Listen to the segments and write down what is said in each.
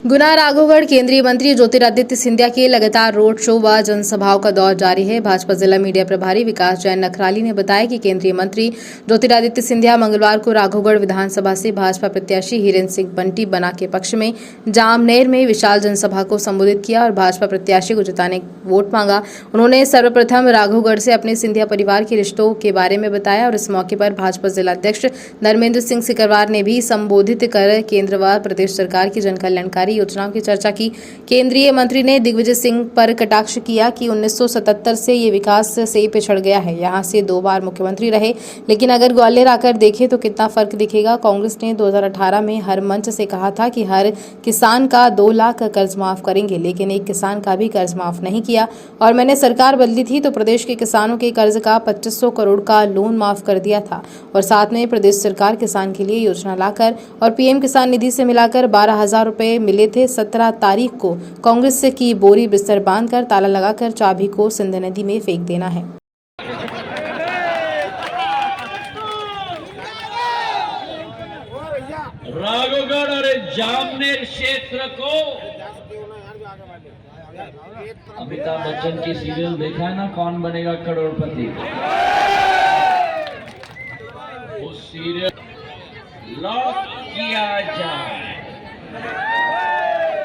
गुना राघोगढ़ केंद्रीय मंत्री ज्योतिरादित्य सिंधिया के लगातार रोड शो व जनसभाओं का दौर जारी है। भाजपा जिला मीडिया प्रभारी विकास जैन नखराली ने बताया कि केंद्रीय मंत्री ज्योतिरादित्य सिंधिया मंगलवार को राघोगढ़ विधानसभा से भाजपा प्रत्याशी हिरेन सिंह बंटी बना के पक्ष में जामनेर में विशाल जनसभा को संबोधित किया और भाजपा प्रत्याशी को जिताने वोट मांगा। उन्होंने सर्वप्रथम राघोगढ़ से अपने सिंधिया परिवार के रिश्तों के बारे में बताया और इस मौके पर भाजपा जिलाध्यक्ष धर्मेंद्र सिंह सिकरवार ने भी संबोधित कर केंद्र व प्रदेश सरकार की जनकल्याणकारी योजनाओं की चर्चा की। केंद्रीय मंत्री ने दिग्विजय सिंह पर कटाक्ष किया कि 1977 से ये विकास से पिछड़ गया है। यहां से 2 बार मुख्यमंत्री रहे, लेकिन अगर ग्वालियर आकर देखें तो कितना फर्क दिखेगा। कांग्रेस ने 2018 में हर मंच से कहा था कि हर किसान का 2 लाख कर्ज माफ करेंगे, लेकिन एक किसान का भी कर्ज माफ नहीं किया और मैंने सरकार बदली थी तो प्रदेश के किसानों के कर्ज का 2500 करोड़ का लोन माफ कर दिया था और साथ में प्रदेश सरकार किसान के लिए योजना लाकर और पीएम किसान निधि से मिलाकर 12,000 रुपए मिले थे। 17 तारीख को कांग्रेस की बोरी बिस्तर बांधकर ताला लगाकर चाबी को सिंध नदी में फेंक देना है। राघोगढ़ और जामनेर क्षेत्र को अमिताभ बच्चन की सीरियल देखा है ना, कौन बनेगा करोड़पति। उस सीरियल लॉक किया जाए।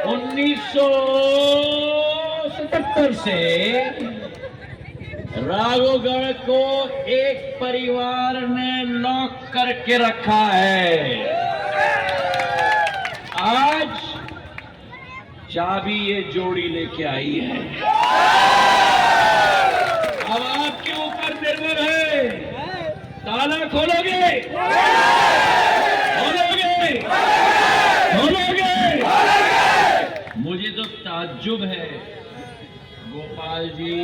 1977 से राघोगढ़ को एक परिवार ने लॉक करके रखा है। आज चाबी ये जोड़ी लेके आई है। अब आपके ऊपर निर्भर है, ताला खोलोगे खोलोगे। मुझे तो ताज्जुब है, गोपाल जी,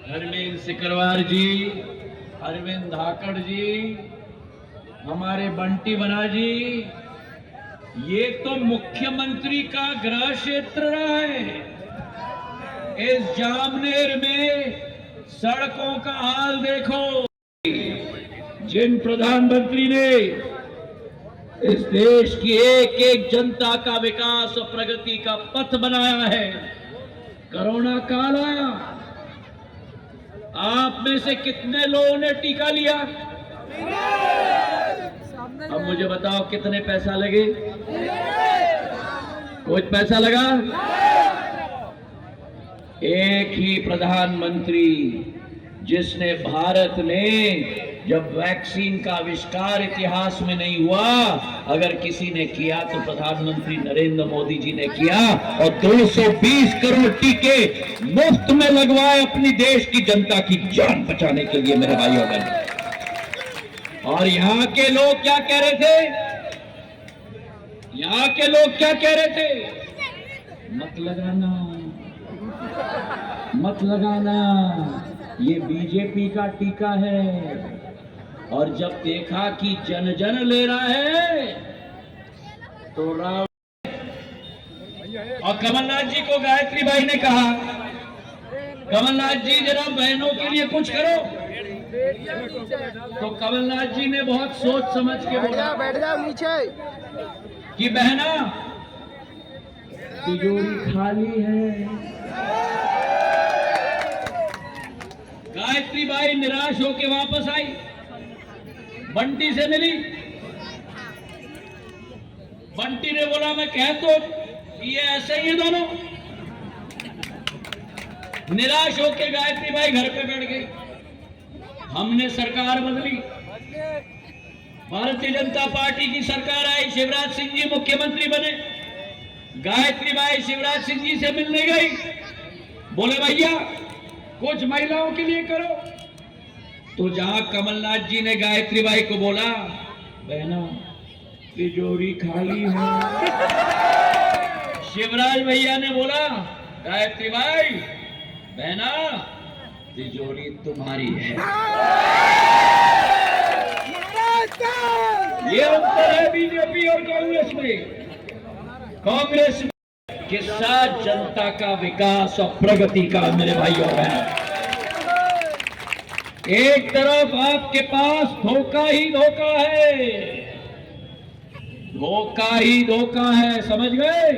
धर्मेंद्र सिकरवार जी, अरविंद धाकड़ जी, हमारे बंटी बना जी, ये तो मुख्यमंत्री का गृह क्षेत्र रहा है। इस जामनेर में सड़कों का हाल देखो। जिन प्रधानमंत्री ने इस देश की एक एक जनता का विकास और प्रगति का पथ बनाया है। कोरोना काल आया, आप में से कितने लोगों ने टीका लिया? अब मुझे बताओ कितने पैसा लगे? कुछ पैसा लगा? एक ही प्रधानमंत्री जिसने भारत ने जब वैक्सीन का आविष्कार इतिहास में नहीं हुआ, अगर किसी ने किया तो प्रधानमंत्री नरेंद्र मोदी जी ने किया और 220 करोड़ टीके मुफ्त में लगवाए अपनी देश की जनता की जान बचाने के लिए, मेरे भाइयों बहनों। और यहाँ के लोग क्या कह रहे थे? यहाँ के लोग क्या कह रहे थे? मत लगाना, मत लगाना, ये बीजेपी का टीका है। और जब देखा कि जन जन ले रहा है तो राव और कमलनाथ जी को गायत्री बाई ने कहा, कमलनाथ जी जरा बहनों के लिए कुछ करो। तो कमलनाथ जी ने बहुत सोच समझ के बोला, बैठ जाओ नीचे, कि बहना तिजोरी खाली है। गायत्री बाई निराश होकर वापस आई, बंटी से मिली। बंटी ने बोला मैं कह तो ये ऐसे ही है दोनों। निराश होकर गायत्री बाई घर पे बैठ गई। हमने सरकार बदली, भारतीय जनता पार्टी की सरकार आई, शिवराज सिंह जी मुख्यमंत्री बने। गायत्री बाई शिवराज सिंह जी से मिलने गई, बोले भैया कुछ महिलाओं के लिए करो। तो जहां कमलनाथ जी ने गायत्री बाई को बोला, बहना तिजोरी खाली है, शिवराज भैया ने बोला, गायत्री बाई बहना तिजोरी तुम्हारी है। ये अंतर है बीजेपी और कांग्रेस में। कांग्रेस के साथ जनता का विकास और प्रगति का, मेरे भाइयों बहनों, एक तरफ आपके पास धोखा ही धोखा है, धोखा ही धोखा है, समझ गए?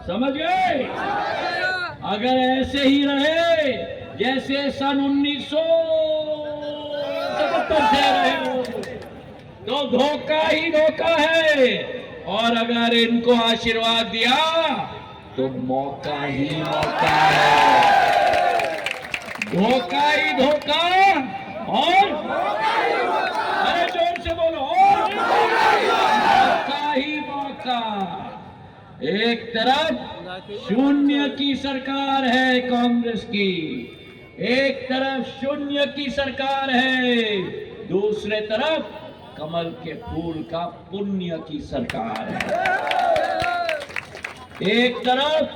समझ गए? अगर ऐसे ही रहे जैसे सन 1977 से रहे हो तो धोखा ही धोखा है, और अगर इनको आशीर्वाद दिया तो मौका ही मौका है। धोखा ही धोखा और अरे जोर से बोलो, और मौका ही मौका। एक तरफ शून्य की सरकार है कांग्रेस की, एक तरफ शून्य की सरकार है, दूसरे तरफ कमल के फूल का पुण्य की सरकार है। एक तरफ